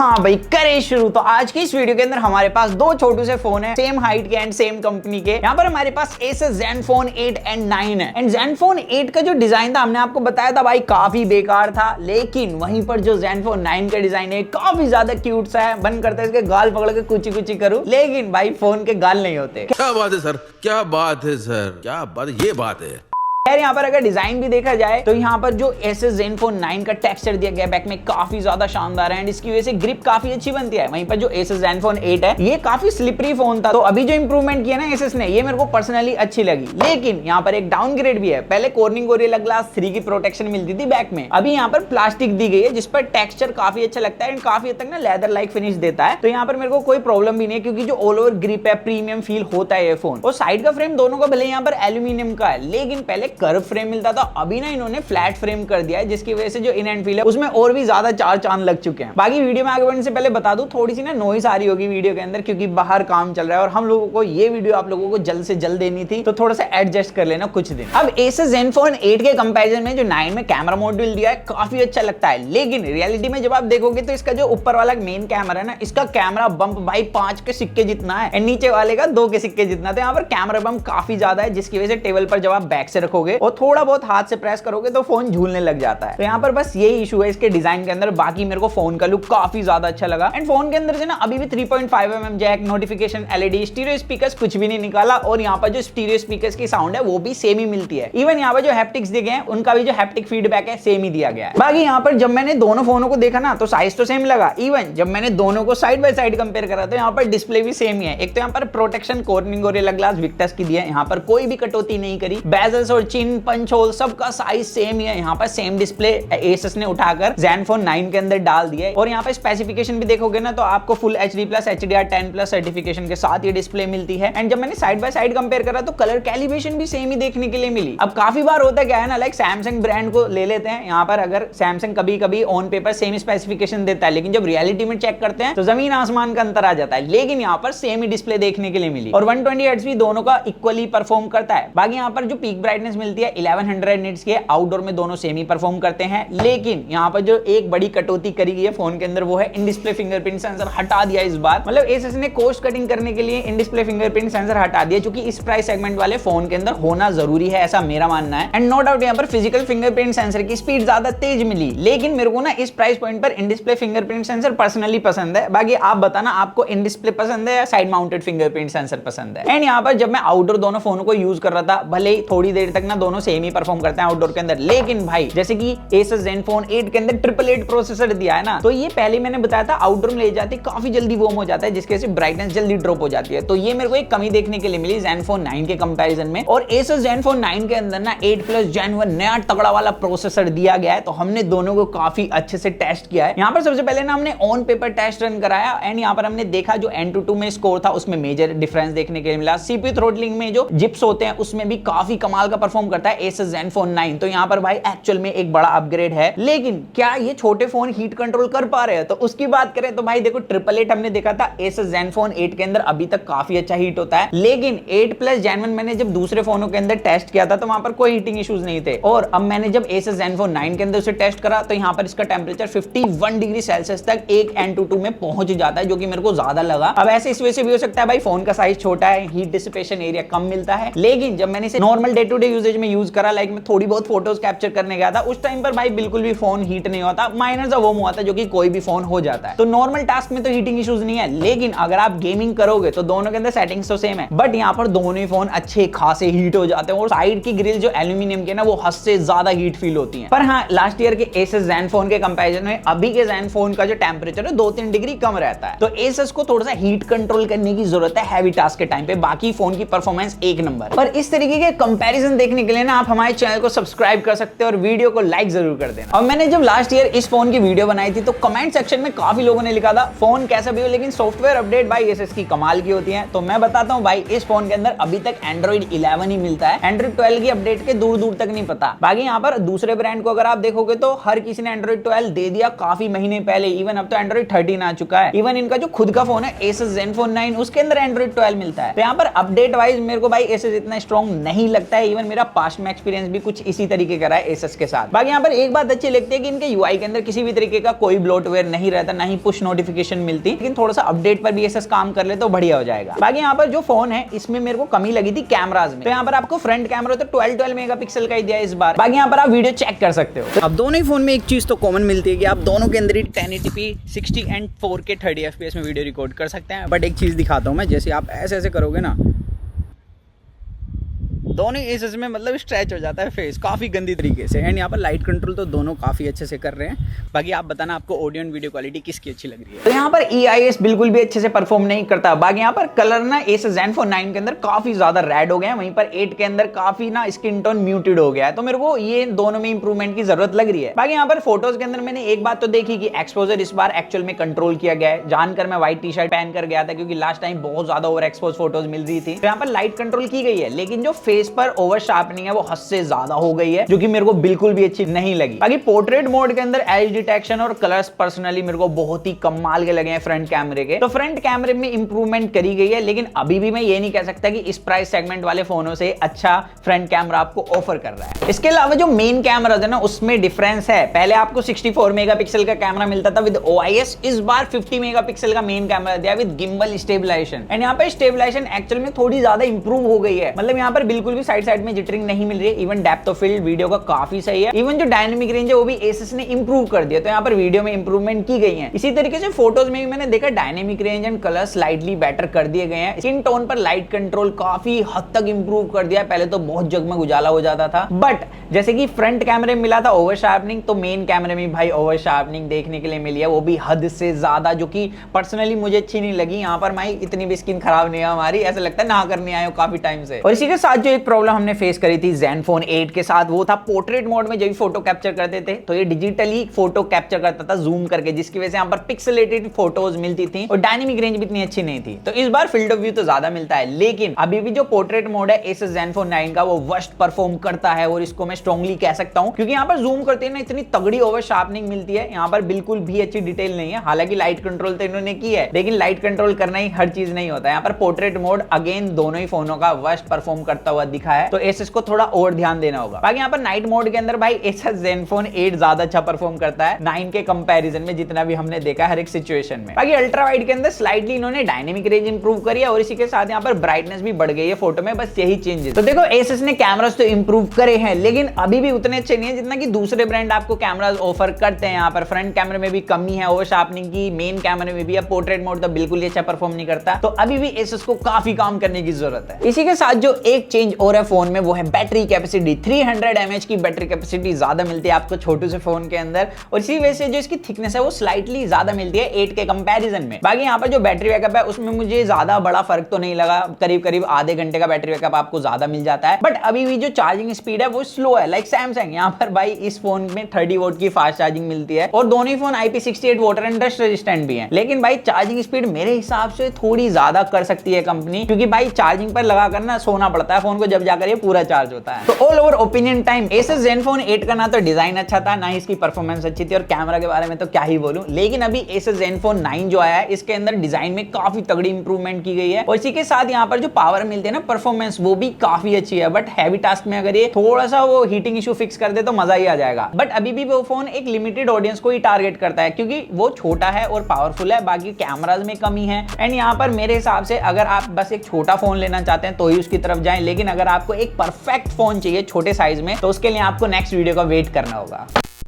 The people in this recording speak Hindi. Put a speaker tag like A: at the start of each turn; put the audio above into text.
A: हाँ भाई करे शुरू। तो आज की इस वीडियो के अंदर हमारे पास दो छोटू से फोन है, सेम हाइट के एंड सेम कंपनी के। यहाँ पर हमारे पास Asus Zenfone 8 एंड 9 है। एंड Zenfone 8 का जो डिजाइन था हमने आपको बताया था भाई काफी बेकार था, लेकिन वहीं पर जो Zenfone 9 का डिजाइन है काफी ज्यादा क्यूट सा है। मन करता है इसके गाल पकड़ के कुची कुची करूं, लेकिन भाई फोन के गाल नहीं होते।
B: क्या बात है सर, क्या बात है सर, क्या बात, ये बात है।
A: खैर यहाँ पर अगर डिजाइन भी देखा जाए तो यहाँ पर जो Asus Zenfone 9 का टेक्सचर दिया गया बैक में काफी ज्यादा शानदार है एंड इसकी वजह से ग्रिप काफी अच्छी बनती है। वहीं पर जो Asus Zenfone 8 है ये काफी स्लिपरी फोन था, तो अभी जो इंप्रूवमेंट किया ना Asus ने, ये मेरे को पर्सनली अच्छी लगी। लेकिन यहाँ पर एक डाउनग्रेड भी है। पहले Corning Gorilla Glass 3 की प्रोटेक्शन मिलती थी बैक में, अभी यहाँ पर प्लास्टिक दी गई है जिस पर टेक्सचर काफी अच्छा लगता है एंड काफी हद तक ना लेदर लाइक फिनिश देता है। तो यहाँ पर मेरे को कोई प्रॉब्लम भी नहीं है क्योंकि जो ऑल ओवर ग्रिप है, प्रीमियम फील होता है ये फोन। और साइड का फ्रेम दोनों का भले यहाँ पर एल्यूमिनियम का है, लेकिन पहले कर्व फ्रेम मिलता था, अभी ना इन्होंने फ्लैट फ्रेम कर दिया है जिसकी वजह से जो इन एंड फील है उसमें और भी ज्यादा चार चांद लग चुके हैं। बाकी वीडियो में आगे बढ़ने से पहले बता दूं, थोड़ी सी ना नॉइस आ रही होगी वीडियो के अंदर क्योंकि बाहर काम चल रहा है और हम लोगों को ये वीडियो आप लोगों को जल्द से जल्द देनी थी, तो थोड़ा सा एडजस्ट कर लेना कुछ दिन। अब Asus Zenfone 8 के कंपैरिजन में जो 9 में कैमरा मॉड्यूल दिया है काफी अच्छा लगता है, लेकिन रियलिटी में जब आप देखोगे तो इसका जो ऊपर वाला मेन कैमरा है ना, इसका कैमरा बम्प भाई 5 के सिक्के जितना है एंड नीचे वाले का 2 के सिक्के जितना। तो यहाँ पर कैमरा बम्प काफी ज्यादा है जिसकी वजह से टेबल पर जब आप बैक से रखोगे और थोड़ा बहुत हाथ से प्रेस करोगे तो फोन झूलने लग जाता है। तो यहाँ पर बस यही इशू है इसके डिजाइन के अंदर। बाकी मेरे को फोन का लुक काफी ज्यादा अच्छा लगा एंड फोन के अंदर से ना अभी भी 3.5 mm jack, notification, LED, stereo speakers कुछ भी नहीं निकाला और यहाँ पर जो स्टीरियो स्पीकर्स की साउंड है वो भी सेम ही मिलती है। इवन यहाँ पर जो हैप्टिक्स दिए गए हैं उनका भी जो हैप्टिक फीडबैक है सेम ही दिया गया है। बाकी यहाँ पर जब मैंने दोनों फोनों को देखा ना तो साइज तो सेम लगा। इवन जब मैंने दोनों को साइड बाय साइड कंपेयर करा तो यहाँ पर डिस्प्ले भी सेम ही है। एक तो यहाँ पर protection Corning Gorilla Glass Victus की दी है, यहाँ पर कोई भी कटौती नहीं करी। बेजल्स और चिन, पंच होल सबका साइज सेम ही है। यहाँ पर सेम डिस्प्ले Asus ने उठाकर Zenfone 9 के अंदर डाल दिया है और यहाँ पर स्पेसिफिकेशन भी देखोगे ना तो आपको फुल HD+ HDR10+ सर्टिफिकेशन के साथ ये डिस्प्ले मिलती है। एंड जब मैंने साइड बाय साइड कंपेयर करा तो कलर कैलिब्रेशन भी सेम ही देखने के लिए मिली। अब काफी बार होता क्या है ना, लाइक Samsung ब्रांड को ले लेते हैं, यहाँ पर अगर Samsung कभी कभी ऑन पेपर सेम स्पेसिफिकेशन देता है, लेकिन जब रियलिटी में चेक करते हैं तो जमीन आसमान का अंतर आ जाता है। लेकिन यहाँ पर सेम ही डिस्प्ले देखने के लिए मिली और 120 Hz भी दोनों का इक्वली परफॉर्म करता है। बाकी यहाँ पर जो पीक ब्राइटनेस मिलती है 1100 निट्स की, आउटडोर में दोनों सेम ही परफॉर्म करते हैं। लेकिन यहाँ पर जो एक बड़ी कटौती करी गई है फोन के अंदर वो है इन डिस्प्ले फिंगरप्रिंट सेंसर हटा दिया इस बार। मतलब Asus ने कॉस्ट कटिंग करने के लिए इन डिस्प्ले फिंगरप्रिंट सेंसर हटा दिया, क्योंकि इस प्राइस सेगमेंट वाले फोन के अंदर होना जरूरी है, ऐसा मेरा मानना है। एंड नो डाउट यहाँ पर फिजिकल फिंगरप्रिंट सेंसर की स्पीड ज्यादा तेज मिली, लेकिन मेरे को ना इस प्राइस पॉइंट पर in display fingerprint sensor personally पसंद है। बाकी आप बताना आपको इन डिस्प्ले पसंद है या साइड माउंटेड फिंगरप्रिंट सेंसर पसंद है। एंड यहाँ पर जब मैं आउटडोर दोनों फोनों को यूज कर रहा था, भले ही थोड़ी देर तक ना दोनों सेम ही परफॉर्म करते हैं आउटडोर के अंदर, लेकिन भाई जैसे कि Asus Zenfone 8 के अंदर 888 प्रोसेसर दिया है ना, तो ये पहले मैंने बताया था आउटडोर में ले जाते काफी जल्दी वार्म हो जाता है जिसकी वजह से ब्राइटनेस जल्दी ड्रॉप हो जाती है। तो ये मेरे को एक कमी देखने के लिए मिली Zenfone 9 के कंपैरिजन में। और Asus Zenfone 9 के अंदर ना 8+ Gen 1 नया तगड़ा वाला प्रोसेसर दिया गया है, तो हमने दोनों को काफी अच्छे से टेस्ट किया है। यहाँ पर सबसे पहले ना हमने ऑन पेपर टेस्ट रन कराया एंड यहाँ पर हमने देखा जो Antutu में स्कोर था उसमें मेजर डिफरेंस देखने के लिए मिला। CPU थ्रोटलिंग में जो जिप्स होते हैं उसमें भी काफी कमाल का परफॉर्म करता है Asus Zenfone 9। तो यहाँ पर भाई एक्चुअल में एक बड़ा अपग्रेड है। लेकिन क्या ये छोटे फोन हीट कंट्रोल कर पा रहे हैं, तो उसकी बात करें तो भाई देखो 888 हमने देखा था Asus Zenfone 8 के अंदर अभी तक काफी अच्छा हीट होता है, लेकिन 8+ Gen 1 मैंने जब दूसरे फोनों के अंदर टेस्ट किया था तो वहां पर कोई हीटिंग इश्यूज नहीं थे। और अब मैंने जब Asus Zenfone 9 के अंदर उसे टेस्ट करा तो यहाँ पर इसका टेम्परेचर 51 डिग्री सेल्सियस तक एक Antutu में पहुंच जाता है, जो कि मेरे को ज्यादा लगा। अब ऐसे इस वजह से भी हो सकता है भाई फोन का साइज छोटा है, हीट डिसिपेशन एरिया कम मिलता है, लेकिन जब मैंने इसे normal day to day usages में यूज करा, लाइक मैं थोड़ी बहुत फोटोज कैप्चर करने गया था, उस टाइम पर भाई बिल्कुल भी फोन हीट नहीं होता, माइनर सा वार्म हुआ था जो कि कोई भी फोन हो जाता है। तो नॉर्मल टास्क में तो हीटिंग इश्यूज नहीं है, लेकिन अगर आप गेमिंग करोगे तो दोनों के अंदर सेटिंग्स तो सेम है, बट यहाँ पर दोनों ही फोन अच्छे खासे हीट हो जाते हैं और साइड की ग्रिल जो एल्यूमिनियम के ना वो हद से ज्यादा हीट फील होती है। पर हाँ, लास्ट ईयर के Asus Zenfone के कंपैरिजन में अभी के Zenfone का जो टेम्परेचर है 2-3 डिग्री कम रहता है, तो Asus को थोड़ा सा हीट कंट्रोल करने की जरूरत है हैवी टास्क के टाइम पे। बाकी फोन की परफॉर्मेंस एक नंबर। पर इस तरीके के कंपैरिजन देखने के लिए ना आप हमारे चैनल को सब्सक्राइब कर सकते हो और वीडियो को लाइक जरूर कर देना। और मैंने जब लास्ट ईयर इस फोन की वीडियो बनाई थी तो कमेंट सेक्शन में काफी लोगों ने लिखा था फोन कैसा भी हो लेकिन सॉफ्टवेयर अपडेट भाई Asus की कमाल की होती है। तो मैं बताता हूँ भाई, इस फोन के अंदर अभी तक Android 11 ही मिलता है, Android 12 की अपडेट के दूर दूर तक नहीं पता। बाकी यहाँ पर दूसरे ब्रांड को अगर आप देखोगे तो हर किसी ने Android 12 दे दिया काफी महीने पहले, इवन अब तो Android 13 आ चुका है। इवन इनका जो खुद का फोन है Asus Zenfone 9 उसके अंदर Android 12 मिलता है। तो यहाँ पर अपडेट वाइज मेरे को भाई Asus इतना स्ट्रॉन्ग नहीं लगता है। इवन मेरा पास्ट में एक्सपीरियंस भी कुछ इसी तरीके का रहा है Asus के साथ। बाकी यहाँ पर एक बात अच्छी लगती है कि इनके UI के अंदर किसी भी तरीके का कोई ब्लोटवेयर नहीं रहता, ना ही पुश नोटिफिकेशन मिलती, लेकिन थोड़ा सा अपडेट पर भी Asus काम कर ले तो बढ़िया हो जाएगा। बाकी यहाँ पर जो फोन है इसमें मेरे को कमी लगी थी कैमराज में, तो यहाँ पर आपको फ्रंट कैमरा तो 12 मेगापिक्सल का ही दिया है इस बार। बाकी यहाँ पर आप वीडियो चेक कर सकते हो। अब दोनों ही फोन में एक चीज तो कॉमन मिलती है कि आप दोनों के अंदर ही 1080p 60 एंड 4K 30 FPS में वीडियो रिकॉर्ड कर सकते हैं। बट एक चीज दिखाता हूँ मैं, जैसे आप ऐसे ऐसे करोगे ना, दोनों Asus में मतलब स्ट्रेच हो जाता है फेस काफी गंदी तरीके से। एंड यहाँ पर लाइट कंट्रोल तो दोनों काफी अच्छे से कर रहे हैं। बाकी आप बताना आपको ऑडियो एंड वीडियो क्वालिटी किसकी अच्छी लग रही है। तो यहाँ पर EIS बिल्कुल भी अच्छे से परफॉर्म नहीं करता। बाकी यहाँ पर कलर ना Asus Zenfone 9 के अंदर काफी ज्यादा रेड हो गया है, वहीं पर 8 के अंदर काफी ना स्किन टोन म्यूटेड हो गया है, तो मेरे को ये दोनों में इंप्रूवमेंट की जरूरत लग रही है। बाकी यहाँ पर फोटोज के अंदर मैंने एक बात तो देखी कि एक्सपोजर इस बार एक्चुअल में कंट्रोल किया गया है। जानकर मैं व्हाइट टी शर्ट पहन कर गया था क्योंकि लास्ट टाइम बहुत ज्यादा ओवर एक्सपोज फोटोज मिल रही थी, तो यहाँ पर लाइट कंट्रोल की गई है, लेकिन जो फेस पर ओवर शार्पनिंग है वो हद से ज्यादा हो गई है, जो कि मेरे को बिल्कुल भी अच्छी नहीं लगी। बाकी पोर्ट्रेट मोड के अंदर एज डिटेक्शन और कलर्स पर्सनली मेरे को बहुत ही कमाल के लगे हैं फ्रंट कैमरे के, तो फ्रंट कैमरे में इंप्रूवमेंट करी गई है, लेकिन अभी भी मैं ये नहीं कह सकता कि इस प्राइस सेगमेंट वाले फोनों से अच्छा फ्रंट कैमरा आपको ऑफर कर रहा है। इसके अलावा जो मेन कैमरा है ना उसमें डिफरेंस है। पहले आपको 64 मेगापिक्सल का कैमरा मिलता था विद OIS, इस बार 50 मेगापिक्सल का मेन कैमरा दिया विद गिम्बल स्टेबलाइजेशन। एंड यहाँ पर स्टेबलाइजेशन एक्चुअल में थोड़ी ज्यादा इंप्रूव हो गई है, मतलब यहाँ पर बिल्कुल भी साइड में जिटरिंग नहीं मिल रही है। Even depth of field video का काफी सही है। इवन जो डायनेमिक रेंज है वो भी Asus ने इंप्रूव कर दिया, तो यहाँ पर वीडियो में इंप्रूवमेंट की गई है। इसी तरीके से फोटोज में भी मैंने देखा dynamic range and colour slightly better कर दिए गए हैं। स्किन टोन पर लाइट कंट्रोल काफी हद तक इंप्रूव कर दिया है, पहले तो बहुत जगमग उजाला हो जाता था, बट जैसे कि फ्रंट कैमरे में मिला था ओवर शार्पनिंग, तो मेन कैमरे में भाई ओवर शार्पनिंग देखने के लिए मिली है, वो भी हद से ज्यादा, जो कि पर्सनली मुझे अच्छी नहीं लगी। यहाँ पर भाई इतनी भी स्किन खराब नहीं है हमारी, ऐसा लगता है नहा करने आए हो काफी टाइम से। और इसी के साथ जो एक प्रॉब्लम हमने फेस करी थी Zenfone 8 के साथ, वो था पोर्ट्रेट मोड में जब भी फोटो कैप्चर करते थे तो ये डिजिटली फोटो कैप्चर करता था जूम करके, जिसकी वजह से यहाँ पर पिक्सेलेटेड फोटोज मिलती थी और डायनेमिक रेंज भी इतनी अच्छी नहीं थी। तो इस बार फील्ड ऑफ व्यू तो ज्यादा मिलता है, लेकिन अभी भी जो पोर्ट्रेट मोड है Asus Zenfone 9 का वो वर्स्ट परफॉर्म करता है, और इसको मैं स्ट्रांगली कह सकता हूं, क्योंकि यहाँ पर जूम करते हैं ना इतनी तगड़ी ओवर शार्पनिंग मिलती है, यहाँ पर बिल्कुल भी अच्छी डिटेल नहीं है। हालांकि लाइट कंट्रोल तो इन्होंने की है, लेकिन लाइट कंट्रोल करना ही हर चीज नहीं होता है। यहाँ पर पोर्ट्रेट मोड अगेन दोनों ही फोनों का वर्स्ट परफॉर्म करता हुआ दिखा है, तो Asus को थोड़ा और ध्यान देना होगा। बाकी यहाँ पर नाइट मोड के अंदर भाई Asus Zenfone 8 ज्यादा अच्छा परफॉर्म करता है 9 के कंपैरिजन में, जितना भी हमने देखा हर एक सिचुएशन में। बाकी अल्ट्रा वाइड के अंदर स्लाइटली इन्होंने डायनेमिक रेंज इंप्रूव करी है, और इसी के साथ यहाँ पर ब्राइटनेस भी बढ़ गई है फोटो में, बस यही चेंजेस। तो देखो Asus ने कैमरास तो इंप्रूव करे हैं, लेकिन अभी भी उतने अच्छे नहीं है जितना कि दूसरे ब्रांड आपको कैमरास ऑफर करते हैं। यहाँ पर फ्रंट कैमरे में भी कमी है ओवर शार्पनिंग की, मेन कैमरे में भी। अब पोर्ट्रेट मोड तो बिल्कुल ही अच्छा परफॉर्म नहीं करता, तो अभी भी Asus को काफी काम करने की जरूरत है। इसी के साथ जो एक चेंज और है फोन में, वो है बैटरी कैपेसिटी। 300 mAh की बैटरी कैपेसिटी ज्यादा मिलती है आपको छोटे से फोन के अंदर, और इसी वजह से जो इसकी थिकनेस है वो स्लाइटली ज्यादा मिलती है 8 के कंपैरिजन में। बाकी यहाँ पर जो बैटरी बैकअप है उसमें मुझे ज्यादा बड़ा फर्क तो नहीं लगा, करीब आधे घंटे का बैटरी बैकअप आपको ज्यादा मिल जाता है, बट अभी भी जो चार्जिंग स्पीड है वो स्लो है, लाइक सैमसंग। यहाँ पर भाई इस फोन में 30 वोट की फास्ट चार्जिंग मिलती है, और दोनों ही phone IP68 water and dust resistant भी है, लेकिन भाई चार्जिंग स्पीड मेरे हिसाब से थोड़ी ज्यादा कर सकती है कंपनी, क्योंकि भाई चार्जिंग पर लगा कर ना सोना पड़ता है फोन को, जब जाकर ये पूरा चार्ज होता है। तो all over opinion time Asus Zenfone 8 का ना तो डिजाइन अच्छा था, ना ही इसकी परफॉर्मेंस अच्छी थी, और कैमरा के बारे में तो क्या ही बोलूं। लेकिन अभी Asus Zenfone 9 जो आया है इसके अंदर डिजाइन में काफी तगड़ी इंप्रूवमेंट की गई है, और इसी के साथ यहाँ पर जो पावर मिलते हैं ना परफॉर्मेंस, वो भी काफी अच्छी है। बट हैवी टास्क में अगर ये थोड़ा सा वो हीटिंग इशू फिक्स कर दे तो मजा ही आ जाएगा। बट अभी भी वो फोन एक लिमिटेड ऑडियंस को ही टारगेट करता है, क्योंकि वो छोटा है और पावरफुल है, बाकी कैमराज में कमी है। एंड यहाँ पर मेरे हिसाब से अगर आप बस एक छोटा फोन लेना चाहते हैं तो ही उसकी तरफ जाएं, लेकिन अगर आपको एक परफेक्ट फोन चाहिए छोटे साइज में, तो उसके लिए आपको नेक्स्ट वीडियो का वेट करना होगा।